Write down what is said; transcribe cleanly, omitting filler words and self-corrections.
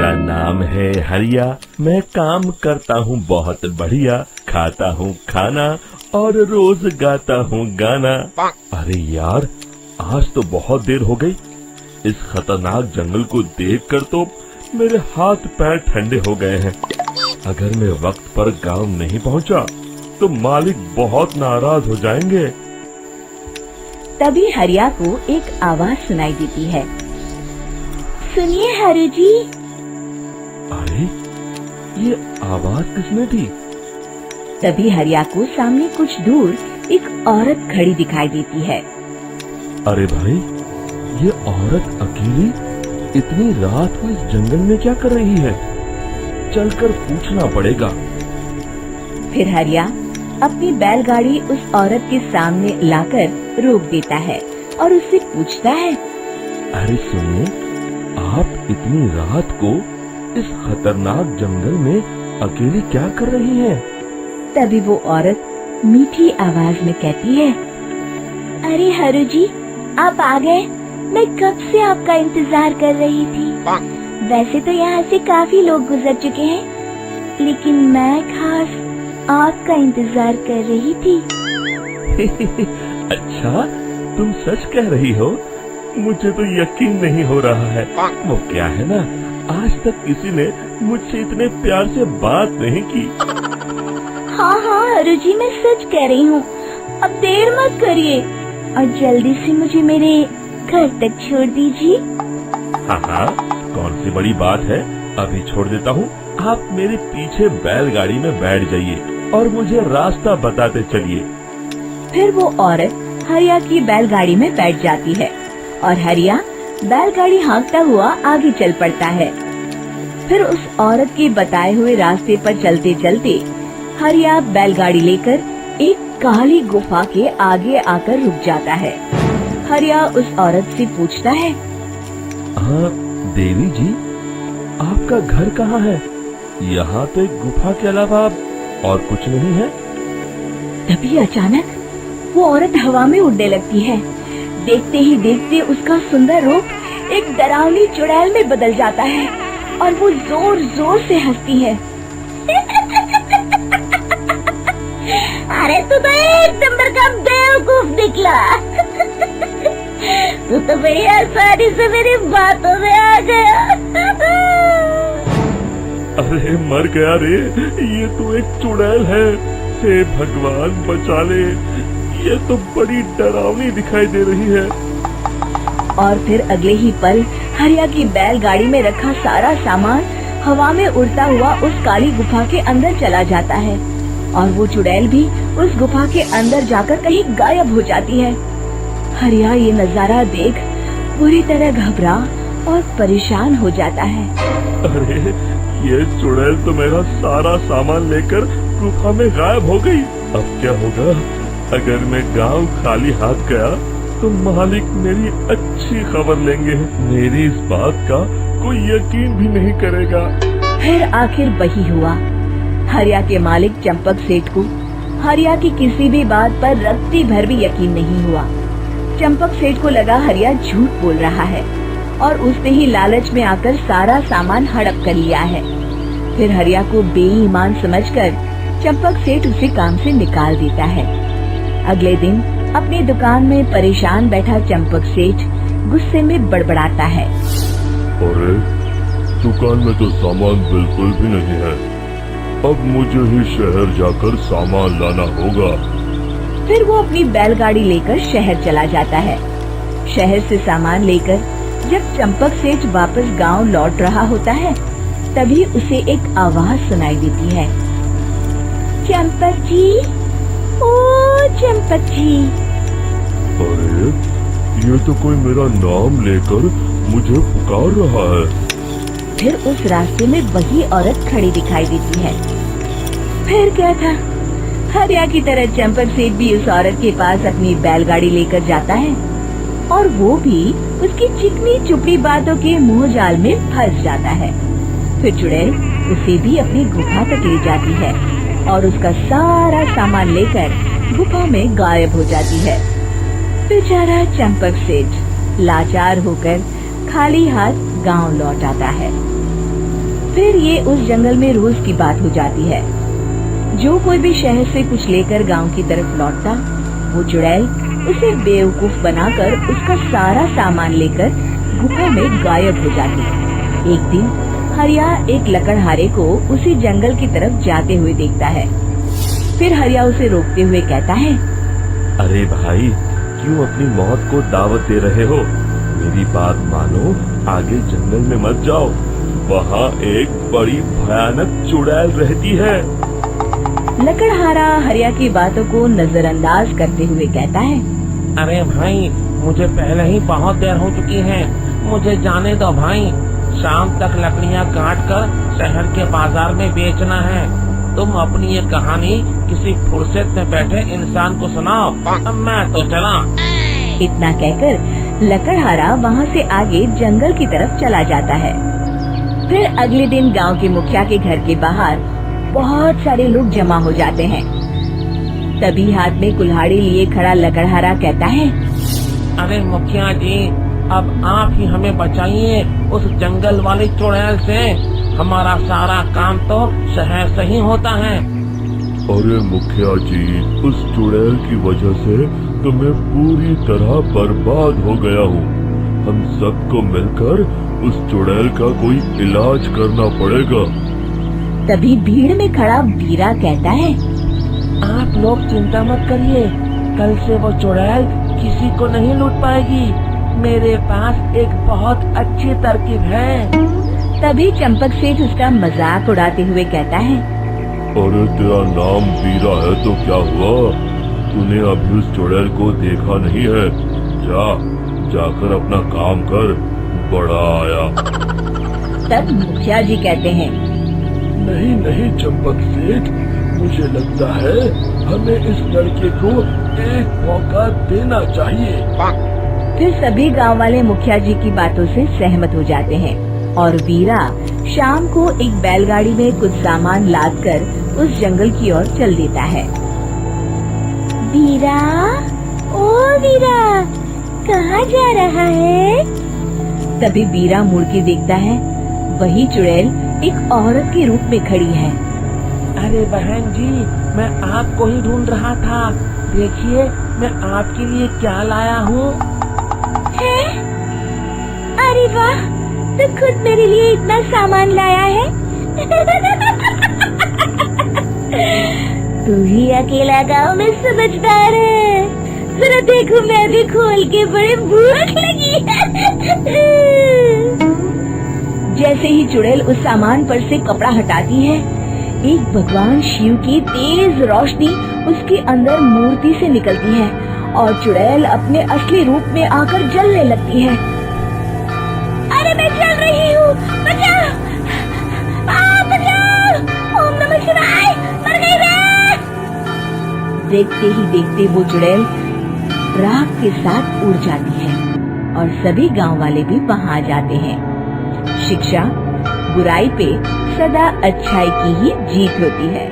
मेरा नाम है हरिया, मैं काम करता हूँ बहुत बढ़िया, खाता हूँ खाना और रोज गाता हूँ गाना। अरे यार, आज तो बहुत देर हो गई। इस खतरनाक जंगल को देखकर तो मेरे हाथ पैर ठंडे हो गए हैं। अगर मैं वक्त पर गांव नहीं पहुंचा तो मालिक बहुत नाराज हो जाएंगे। तभी हरिया को एक आवाज सुनाई देती है। सुनिए हरु जी। अरे, ये आवाज किसने दी? तभी हरिया को सामने कुछ दूर एक औरत खड़ी दिखाई देती है। अरे भाई, ये औरत अकेली इतनी रात को इस जंगल में क्या कर रही है? चलकर पूछना पड़ेगा। फिर हरिया अपनी बैलगाड़ी उस औरत के सामने लाकर रोक देता है और उससे पूछता है। अरे सुनिए, आप इतनी रात को इस खतरनाक जंगल में अकेली क्या कर रही हैं? तभी वो औरत मीठी आवाज में कहती है। अरे हरु जी, आप आ गए। मैं कब से आपका इंतजार कर रही थी। वैसे तो यहाँ से काफी लोग गुजर चुके हैं, लेकिन मैं खास आपका इंतजार कर रही थी। अच्छा, तुम सच कह रही हो? मुझे तो यकीन नहीं हो रहा है। वो क्या है ना, आज तक किसी ने मुझसे इतने प्यार से बात नहीं की। हाँ हाँ हरु जी, मैं सच कह रही हूँ। अब देर मत करिए और जल्दी से मुझे मेरे घर तक छोड़ दीजिए। हाँ हाँ, कौन सी बड़ी बात है, अभी छोड़ देता हूँ। आप मेरे पीछे बैलगाड़ी में बैठ जाइए और मुझे रास्ता बताते चलिए। फिर वो औरत हरिया की बैलगाड़ी में बैठ जाती है और हरिया बैलगाड़ी हाँकता हुआ आगे चल पड़ता है। फिर उस औरत के बताए हुए रास्ते पर चलते चलते हरिया बैलगाड़ी लेकर एक काली गुफा के आगे आकर रुक जाता है। हरिया उस औरत से पूछता है। हाँ देवी जी, आपका घर कहाँ है? यहाँ तो एक गुफा के अलावा और कुछ नहीं है। तभी अचानक वो औरत हवा में उड़ने लगती है। देखते ही देखते उसका सुंदर रूप एक डरावनी चुड़ैल में बदल जाता है और वो जोर जोर से हंसती है। अरे तू तो एक नंबर का बेवकूफ निकला। तू तो बड़ी आसानी से मेरी बातों में आ गया। अरे मर गया रे, ये तो एक चुड़ैल है। हे भगवान बचा ले, ये तो बड़ी डरावनी दिखाई दे रही है। और फिर अगले ही पल हरिया की बैलगाड़ी में रखा सारा सामान हवा में उड़ता हुआ उस काली गुफा के अंदर चला जाता है और वो चुड़ैल भी उस गुफा के अंदर जाकर कहीं गायब हो जाती है। हरिया ये नजारा देख पूरी तरह घबरा और परेशान हो जाता है। अरे, ये चुड़ैल तो मेरा सारा सामान लेकर गुफा में गायब हो गई। अब क्या होगा? अगर मैं गांव खाली हाथ गया तो मालिक मेरी अच्छी खबर लेंगे। मेरी इस बात का कोई यकीन भी नहीं करेगा। फिर आखिर वही हुआ। हरिया के मालिक चंपक सेठ को हरिया की किसी भी बात पर रत्ती भर भी यकीन नहीं हुआ। चंपक सेठ को लगा हरिया झूठ बोल रहा है और उसने ही लालच में आकर सारा सामान हड़प कर लिया है। फिर हरिया को बेईमान समझकर चंपक सेठ उसे काम से निकाल देता है। अगले दिन अपनी दुकान में परेशान बैठा चंपक सेठ गुस्से में बड़बड़ाता है। अरे, दुकान में तो सामान बिल्कुल भी नहीं है। अब मुझे ही शहर जाकर सामान लाना होगा। फिर वो अपनी बैलगाड़ी लेकर शहर चला जाता है। शहर से सामान लेकर जब चंपक सेठ वापस गांव लौट रहा होता है, तभी उसे एक आवाज सुनाई देती है। चंपक जी, ओ चंपक जी। अरे, ये तो कोई मेरा नाम लेकर मुझे पुकार रहा है। फिर उस रास्ते में वही औरत खड़ी दिखाई देती है। फिर क्या था, हरिया की तरह चंपक सेठ भी उस औरत के पास अपनी बैलगाड़ी लेकर जाता है और वो भी उसकी चिकनी चुपड़ी बातों के मुंह जाल में फंस जाता है। फिर चुड़ैल उसे भी अपनी गुफा तक ले जाती है और उसका सारा सामान लेकर गुफा में गायब हो जाती है। बेचारा चंपक सेठ लाचार होकर खाली हाथ गांव लौट आता है। फिर ये उस जंगल में रोज की बात हो जाती है। जो कोई भी शहर से कुछ लेकर गांव की तरफ लौटता, वो चुड़ैल उसे बेवकूफ बनाकर उसका सारा सामान लेकर गुफा में गायब हो जाती। एक दिन हरिया एक लकड़हारे को उसी जंगल की तरफ जाते हुए देखता है। फिर हरिया उसे रोकते हुए कहता है, अरे भाई, क्यों अपनी मौत को दावत दे रहे हो? मेरी बात मानो, आगे जंगल में मत जाओ। वहाँ एक बड़ी भयानक चुड़ैल रहती है। लकड़हारा हरिया की बातों को नजरअंदाज करते हुए कहता है, अरे भाई, मुझे पहले ही बहुत देर हो चुकी है, मुझे जाने दो भाई। शाम तक लकड़ियाँ काट कर शहर के बाजार में बेचना है। तुम अपनी ये कहानी किसी फुर्सत में बैठे इंसान को सुनाओ, अब मैं तो चला। इतना कहकर लकड़हारा वहाँ से आगे जंगल की तरफ चला जाता है। फिर अगले दिन गांव के मुखिया के घर के बाहर बहुत सारे लोग जमा हो जाते हैं। तभी हाथ में कुल्हाड़ी लिए खड़ा लकड़हारा कहता है, अरे मुखिया जी, अब आप ही हमें बचाइए उस जंगल वाली चुड़ैल से। हमारा सारा काम तो शहर से ही होता है। अरे मुखिया जी, उस चुड़ैल की वजह से तो मैं पूरी तरह बर्बाद हो गया हूँ। हम सबको मिलकर उस चुड़ैल का कोई इलाज करना पड़ेगा। तभी भीड़ में खड़ा वीरा कहता है, आप लोग चिंता मत करिए, कल से वो चुड़ैल किसी को नहीं लूट पाएगी। मेरे पास एक बहुत अच्छी तरकीब है। तभी चंपक सेठ उसका मजाक उड़ाते हुए कहता है, अरे तेरा नाम वीरा है तो क्या हुआ? तूने अभी उस चुड़ैल को देखा नहीं है? जाकर अपना काम कर, बड़ा आया। तब मुखिया जी कहते हैं, नहीं चंपक सेठ, मुझे लगता है हमें इस लड़के को एक मौका देना चाहिए। फिर सभी गांव वाले मुखिया जी की बातों से सहमत हो जाते हैं और वीरा शाम को एक बैलगाड़ी में कुछ सामान लादकर उस जंगल की ओर चल देता है। वीरा, ओ वीरा, कहाँ जा रहा है? तभी वीरा मुड़ के देखता है, वही चुड़ैल एक औरत के रूप में खड़ी है। अरे बहन जी, मैं आपको ही ढूंढ रहा था। देखिए, मैं आपके लिए क्या लाया हूँ। अरे वाह, तो खुद मेरे लिए इतना सामान लाया है। तू ही अकेला गाँव में समझदार है। जरा देखो, मैं भी खोल के, बड़े भूख लगी है। जैसे ही चुड़ैल उस सामान पर से कपड़ा हटाती है, एक भगवान शिव की तेज रोशनी उसके अंदर मूर्ति से निकलती है और चुड़ैल अपने असली रूप में आकर जलने लगती है। अरे मैं जल रही हूँ, बचाओ! बचाओ! ओम नमः शिवाय, मर गई मैं! देखते ही देखते वो चुड़ैल राख के साथ उड़ जाती है और सभी गांव वाले भी वहां आ जाते हैं। शिक्षा बुराई पे सदा अच्छाई की ही जीत होती है।